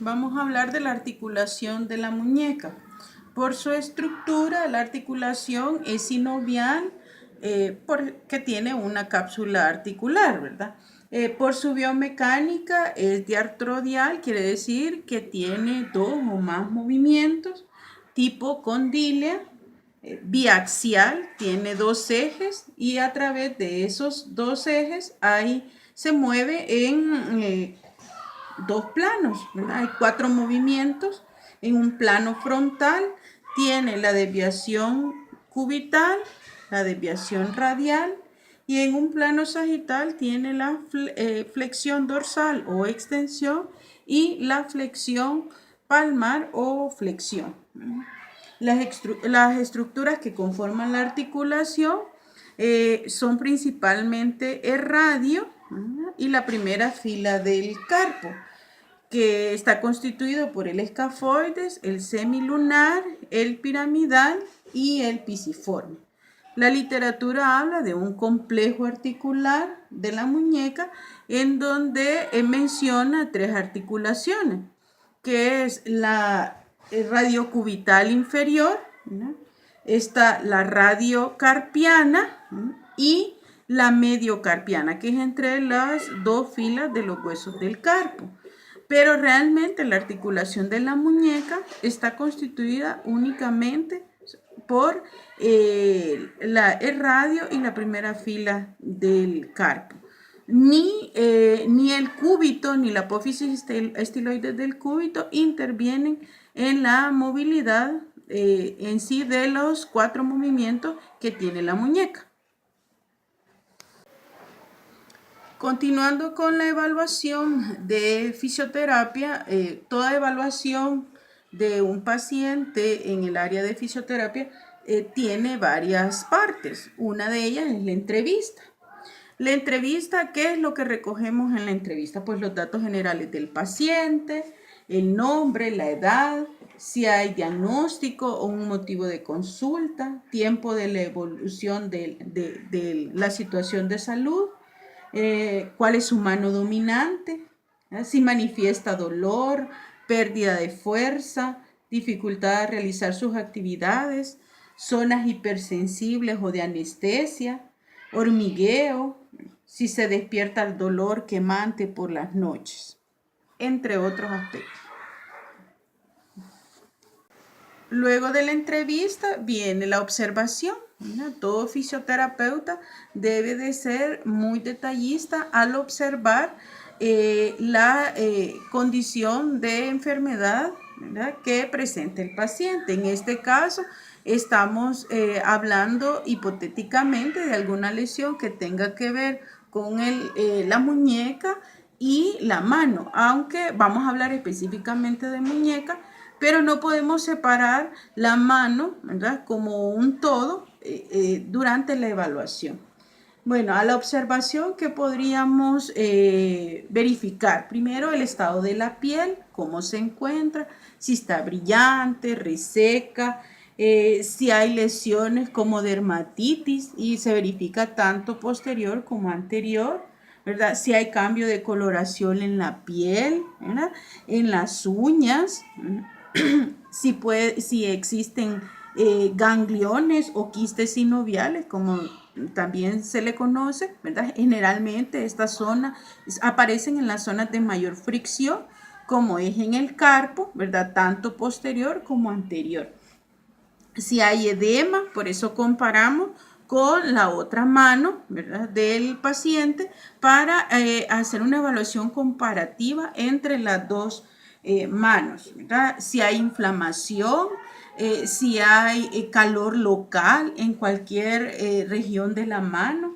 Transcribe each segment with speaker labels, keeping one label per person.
Speaker 1: vamos a hablar de la articulación de la muñeca. Por su estructura, la articulación es sinovial porque tiene una cápsula articular, ¿verdad? Por su biomecánica es diartrodial, quiere decir que tiene dos o más movimientos, tipo condílea, biaxial, tiene dos ejes y a través de esos dos ejes se mueve en dos planos, ¿verdad? Hay 4 movimientos. En un plano frontal tiene la desviación cubital, la desviación radial, y en un plano sagital tiene la flexión dorsal o extensión y la flexión palmar o flexión. Las estructuras que conforman la articulación son principalmente el radio y la primera fila del carpo, que está constituido por el escafoides, el semilunar, el piramidal y el pisiforme. La literatura habla de un complejo articular de la muñeca en donde menciona 3 articulaciones, que es la radiocubital inferior, ¿no? Está la radiocarpiana y la mediocarpiana, que es entre las dos filas de los huesos del carpo. Pero realmente la articulación de la muñeca está constituida únicamente por el radio y la primera fila del carpo. Ni el cúbito ni la apófisis estiloides del cúbito intervienen en la movilidad en sí de los 4 movimientos que tiene la muñeca. Continuando con la evaluación de fisioterapia, toda evaluación de un paciente en el área de fisioterapia tiene varias partes. Una de ellas es la entrevista. La entrevista, ¿qué es lo que recogemos en la entrevista? Pues los datos generales del paciente, el nombre, la edad, si hay diagnóstico o un motivo de consulta, tiempo de la evolución de la situación de salud, cuál es su mano dominante, si manifiesta dolor, pérdida de fuerza, dificultad a realizar sus actividades, zonas hipersensibles o de anestesia, hormigueo, si se despierta el dolor quemante por las noches, entre otros aspectos. Luego de la entrevista viene la observación. Todo fisioterapeuta debe de ser muy detallista al observar la condición de enfermedad, ¿verdad?, que presenta el paciente. En este caso, estamos hablando hipotéticamente de alguna lesión que tenga que ver con la muñeca y la mano, aunque vamos a hablar específicamente de muñeca, pero no podemos separar la mano, ¿verdad?, como un todo durante la evaluación. Bueno, a la observación que podríamos verificar. Primero, el estado de la piel, cómo se encuentra, si está brillante, reseca, si hay lesiones como dermatitis y se verifica tanto posterior como anterior, ¿verdad? Si hay cambio de coloración en la piel, ¿verdad?, en las uñas, si existen gangliones o quistes sinoviales, como también se le conoce, ¿verdad? Generalmente estas zonas aparecen en las zonas de mayor fricción, como es en el carpo, ¿verdad?, tanto posterior como anterior. Si hay edema, por eso comparamos con la otra mano, ¿verdad?, del paciente para hacer una evaluación comparativa entre las dos manos, ¿verdad? Si hay inflamación, si hay calor local en cualquier región de la mano,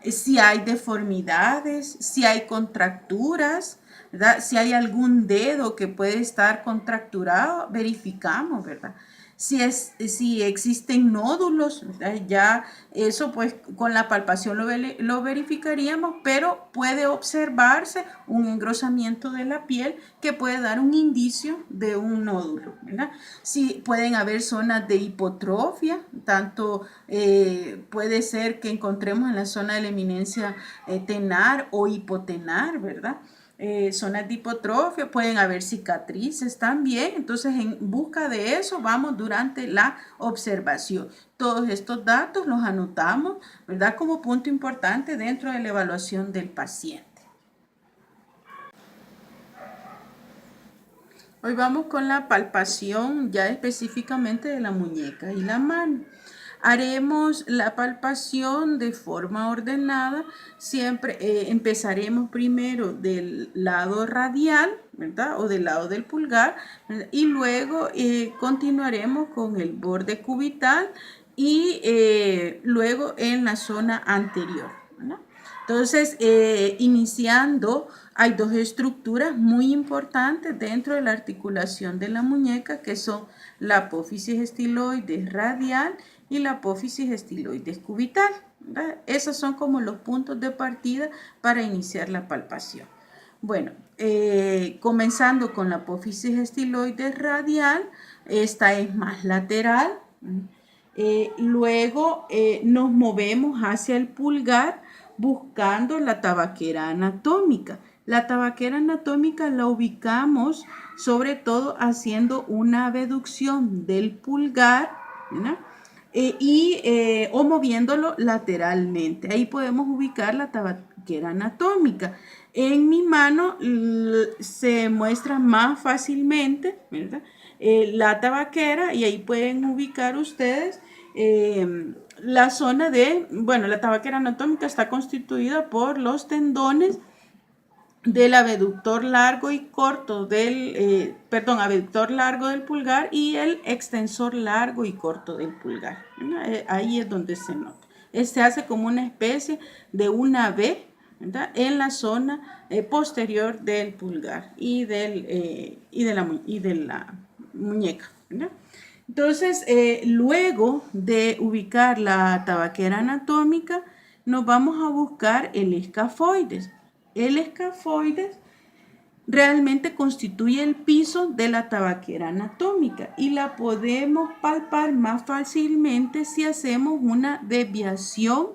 Speaker 1: si hay deformidades, si hay contracturas, ¿verdad?, si hay algún dedo que puede estar contracturado, verificamos, ¿verdad? Si existen nódulos, ¿verdad?, ya eso pues con la palpación lo verificaríamos, pero puede observarse un engrosamiento de la piel que puede dar un indicio de un nódulo, ¿verdad? Si pueden haber zonas de hipotrofia, tanto puede ser que encontremos en la zona de la eminencia tenar o hipotenar, ¿verdad? zonas de hipotrofia, pueden haber cicatrices también. Entonces, en busca de eso, vamos durante la observación. Todos estos datos los anotamos, ¿verdad? Como punto importante dentro de la evaluación del paciente. Hoy vamos con la palpación ya específicamente de la muñeca y la mano. Haremos la palpación de forma ordenada. Siempre empezaremos primero del lado radial, ¿verdad? O del lado del pulgar, ¿verdad? Y luego continuaremos con el borde cubital y luego en la zona anterior, ¿verdad? Entonces, iniciando, hay dos estructuras muy importantes dentro de la articulación de la muñeca, que son la apófisis estiloides radial y la apófisis estiloides cubital, ¿verdad? Esos son como los puntos de partida para iniciar la palpación. Bueno, comenzando con la apófisis estiloides radial, esta es más lateral. Luego nos movemos hacia el pulgar buscando la tabaquera anatómica. La tabaquera anatómica la ubicamos sobre todo haciendo una abducción del pulgar, ¿verdad? O moviéndolo lateralmente. Ahí podemos ubicar la tabaquera anatómica. En mi mano se muestra más fácilmente, ¿verdad? La tabaquera, y ahí pueden ubicar ustedes la zona de, bueno, la tabaquera anatómica está constituida por los tendones del abductor largo y corto del, abductor largo del pulgar y el extensor largo y corto del pulgar. Ahí es donde se nota. Se hace como una especie de una V, ¿verdad? En la zona posterior del pulgar y de la muñeca, ¿verdad? Entonces, luego de ubicar la tabaquera anatómica, nos vamos a buscar el escafoides. El escafoides realmente constituye el piso de la tabaquera anatómica y la podemos palpar más fácilmente si hacemos una desviación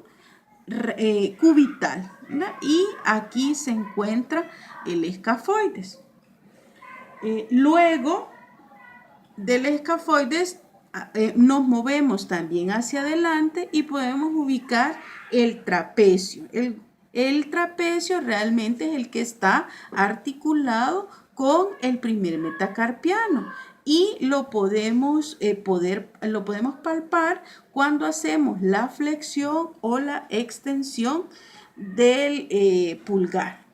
Speaker 1: cubital, ¿verdad? Y aquí se encuentra el escafoides. Luego del escafoides nos movemos también hacia adelante y podemos ubicar el trapecio. El trapecio realmente es el que está articulado con el primer metacarpiano y lo podemos palpar cuando hacemos la flexión o la extensión del pulgar.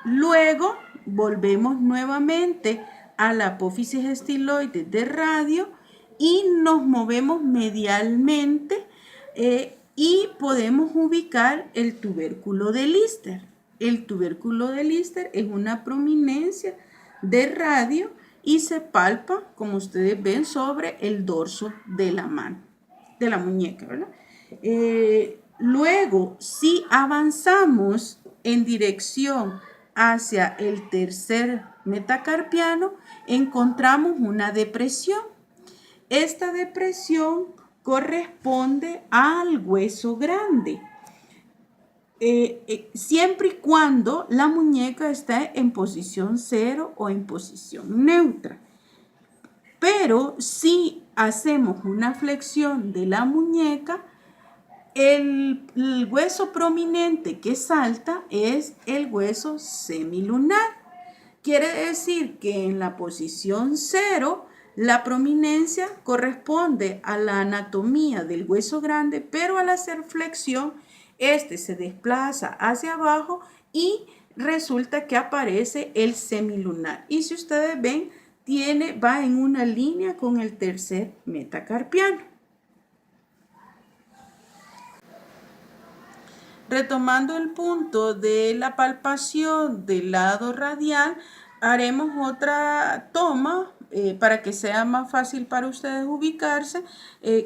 Speaker 1: Luego volvemos nuevamente a la apófisis estiloides de radio y nos movemos medialmente y podemos ubicar el tubérculo de Lister. El tubérculo de Lister es una prominencia de radio y se palpa, como ustedes ven, sobre el dorso de la mano, de la muñeca, ¿verdad? Luego, si avanzamos en dirección hacia el tercer metacarpiano, encontramos una depresión. Esta depresión corresponde al hueso grande, siempre y cuando la muñeca esté en posición 0 o en posición neutra. Pero si hacemos una flexión de la muñeca, el hueso prominente que salta es el hueso semilunar. Quiere decir que en la posición 0, la prominencia corresponde a la anatomía del hueso grande, pero al hacer flexión, este se desplaza hacia abajo y resulta que aparece el semilunar. Y si ustedes ven, va en una línea con el tercer metacarpiano. Retomando el punto de la palpación del lado radial, haremos otra toma para que sea más fácil para ustedes ubicarse,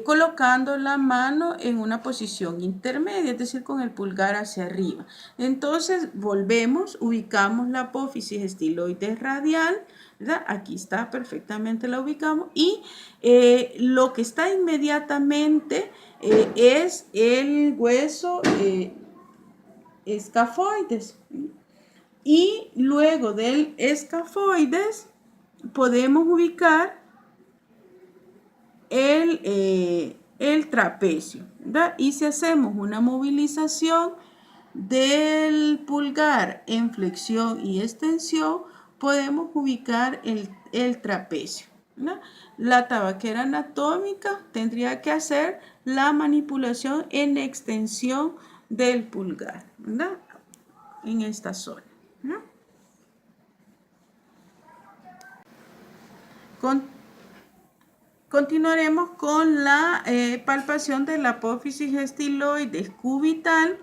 Speaker 1: colocando la mano en una posición intermedia, es decir, con el pulgar hacia arriba. Entonces, volvemos, ubicamos la apófisis estiloides radial, ¿verdad? Aquí está, perfectamente la ubicamos. Y lo que está inmediatamente es el hueso escafoides. Y luego del escafoides podemos ubicar el trapecio, ¿verdad? Y si hacemos una movilización del pulgar en flexión y extensión, podemos ubicar el trapecio, ¿no? La tabaquera anatómica tendría que hacer la manipulación en extensión del pulgar, ¿verdad? En esta zona, ¿no? Continuaremos con la palpación de la apófisis estiloides cubital.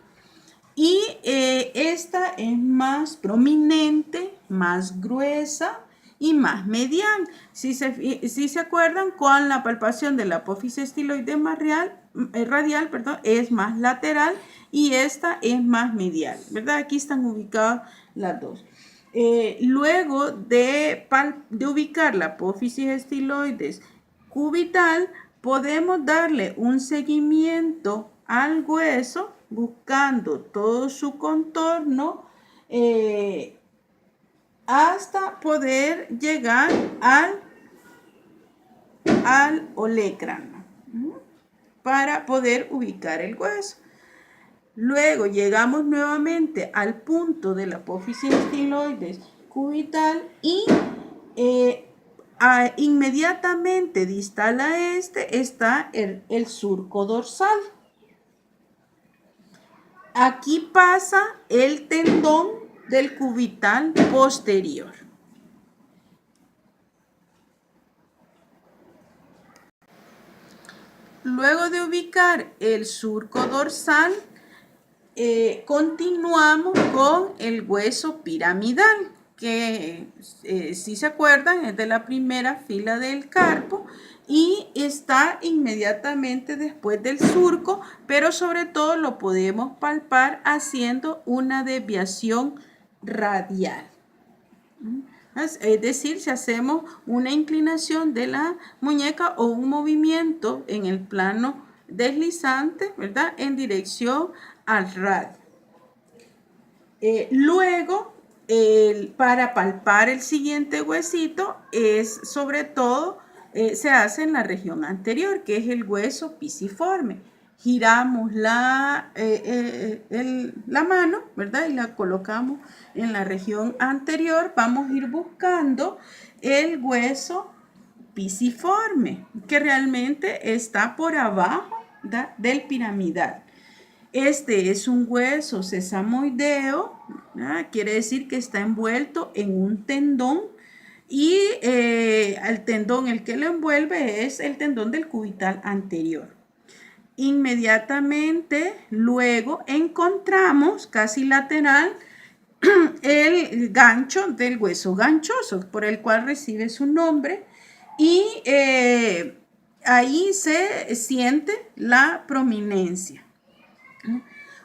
Speaker 1: Y esta es más prominente, más gruesa y más medial. Si se acuerdan, con la palpación de la apófisis estiloides radial, es más lateral y esta es más medial, ¿verdad? Aquí están ubicadas las dos. Luego de ubicar la apófisis estiloides cubital, podemos darle un seguimiento al hueso buscando todo su contorno hasta poder llegar al olecrano para poder ubicar el hueso. Luego llegamos nuevamente al punto de la apófisis estiloides cubital y inmediatamente distal a este está el surco dorsal. Aquí pasa el tendón del cubital posterior. Luego de ubicar el surco dorsal, continuamos con el hueso piramidal, que si se acuerdan es de la primera fila del carpo y está inmediatamente después del surco, pero sobre todo lo podemos palpar haciendo una desviación radial. Es decir, si hacemos una inclinación de la muñeca o un movimiento en el plano deslizante, ¿verdad? En dirección al radio. Luego, para palpar el siguiente huesito, es sobre todo, se hace en la región anterior, que es el hueso pisiforme. Giramos la mano, ¿verdad? Y la colocamos en la región anterior. Vamos a ir buscando el hueso pisiforme, que realmente está por abajo, ¿verdad? Del piramidal. Este es un hueso sesamoideo, ¿verdad? Quiere decir que está envuelto en un tendón y el tendón, el que lo envuelve, es el tendón del cubital anterior. Inmediatamente luego encontramos casi lateral el gancho del hueso ganchoso, por el cual recibe su nombre, y ahí se siente la prominencia.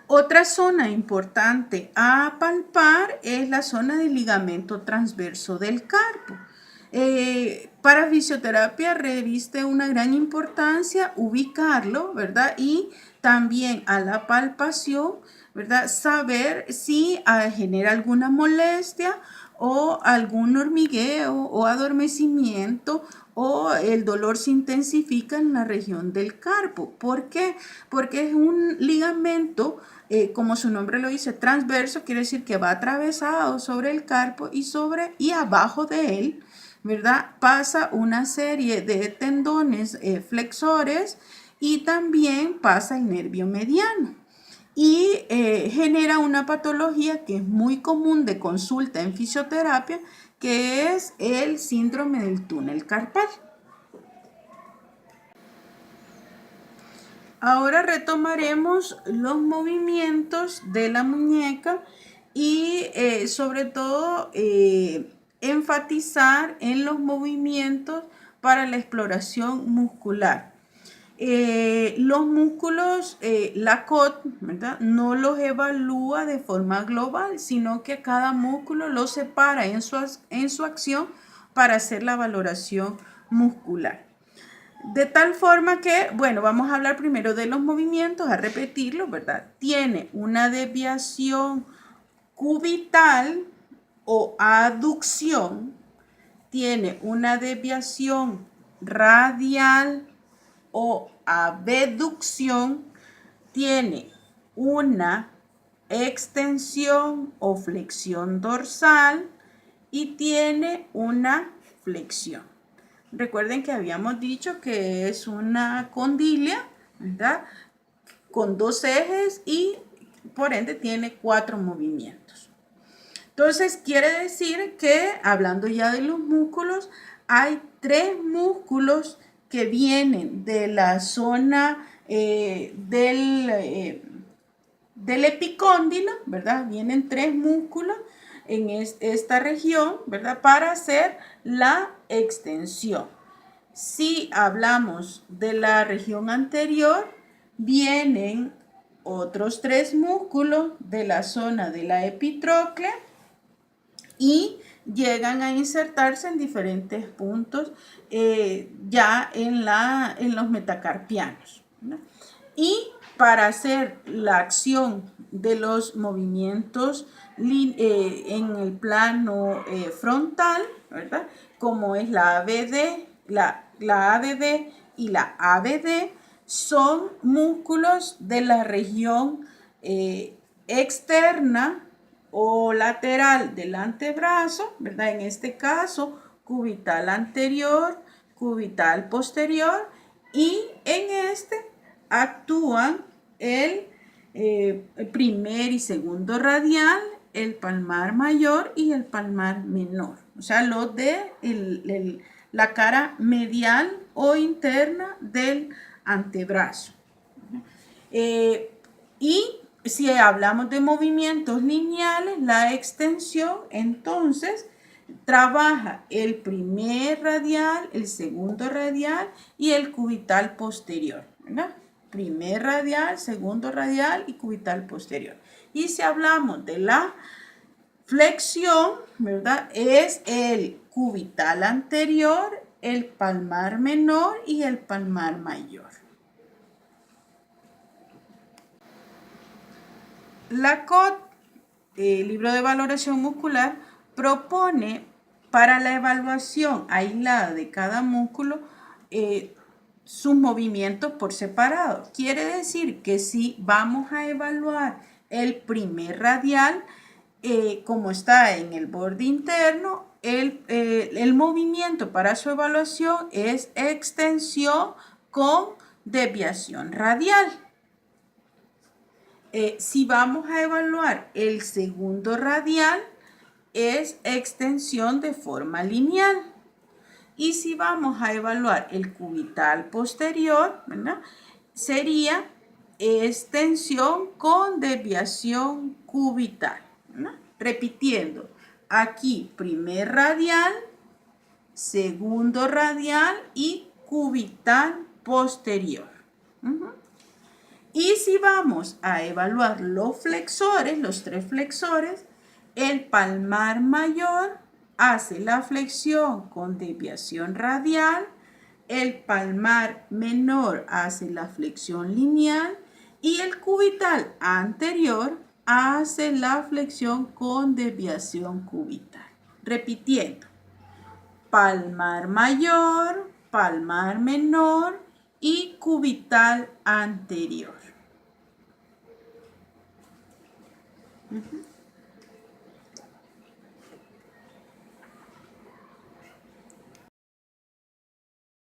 Speaker 1: Otra zona importante a palpar es la zona del ligamento transverso del carpo. Para fisioterapia reviste una gran importancia ubicarlo, ¿verdad? Y también a la palpación, ¿verdad? Saber si genera alguna molestia o algún hormigueo o adormecimiento o el dolor se intensifica en la región del carpo. ¿Por qué? Porque es un ligamento, como su nombre lo dice, transverso, quiere decir que va atravesado sobre el carpo y abajo de él, ¿verdad? Pasa una serie de tendones flexores y también pasa el nervio mediano. Y genera una patología que es muy común de consulta en fisioterapia, que es el síndrome del túnel carpal. Ahora retomaremos los movimientos de la muñeca y sobre todo enfatizar en los movimientos para la exploración muscular. Los músculos, la COT, ¿verdad? No los evalúa de forma global, sino que cada músculo los separa en su acción para hacer la valoración muscular. De tal forma que, bueno, vamos a hablar primero de los movimientos, a repetirlo, ¿verdad? Tiene una desviación cubital o aducción, tiene una desviación radial o abducción, tiene una extensión o flexión dorsal y tiene una flexión. Recuerden que habíamos dicho que es una condilia, ¿verdad? Con dos ejes y por ende tiene 4 movimientos. Entonces quiere decir que, hablando ya de los músculos, hay 3 músculos que vienen de la zona del epicóndilo, ¿verdad? Vienen 3 músculos en esta región, ¿verdad? Para hacer la extensión. Si hablamos de la región anterior, vienen otros 3 músculos de la zona de la epitróclea y llegan a insertarse en diferentes puntos ya en los metacarpianos, ¿no? Y para hacer la acción de los movimientos en el plano frontal, ¿verdad? Como es la ABD, la ADD y la ABD, son músculos de la región externa o lateral del antebrazo, ¿verdad? En este caso, cubital anterior, cubital posterior, y en este actúan el primer y segundo radial, el palmar mayor y el palmar menor. O sea, los de la cara medial o interna del antebrazo. Y si hablamos de movimientos lineales, la extensión, entonces trabaja el primer radial, el segundo radial y el cubital posterior, ¿verdad? Primer radial, segundo radial y cubital posterior. Y si hablamos de la flexión, ¿verdad? Es el cubital anterior, el palmar menor y el palmar mayor. La COT, el libro de valoración muscular, propone para la evaluación aislada de cada músculo sus movimientos por separado. Quiere decir que si vamos a evaluar el primer radial, como está en el borde interno, el movimiento para su evaluación es extensión con desviación radial. Si vamos a evaluar el segundo radial, es extensión de forma lineal. Y si vamos a evaluar el cubital posterior, ¿verdad? Sería extensión con desviación cubital, ¿verdad? Repitiendo, aquí primer radial, segundo radial y cubital posterior. Y si vamos a evaluar los flexores, los 3 flexores, el palmar mayor hace la flexión con desviación radial, el palmar menor hace la flexión lineal y el cubital anterior hace la flexión con desviación cubital. Repitiendo, palmar mayor, palmar menor y cubital anterior.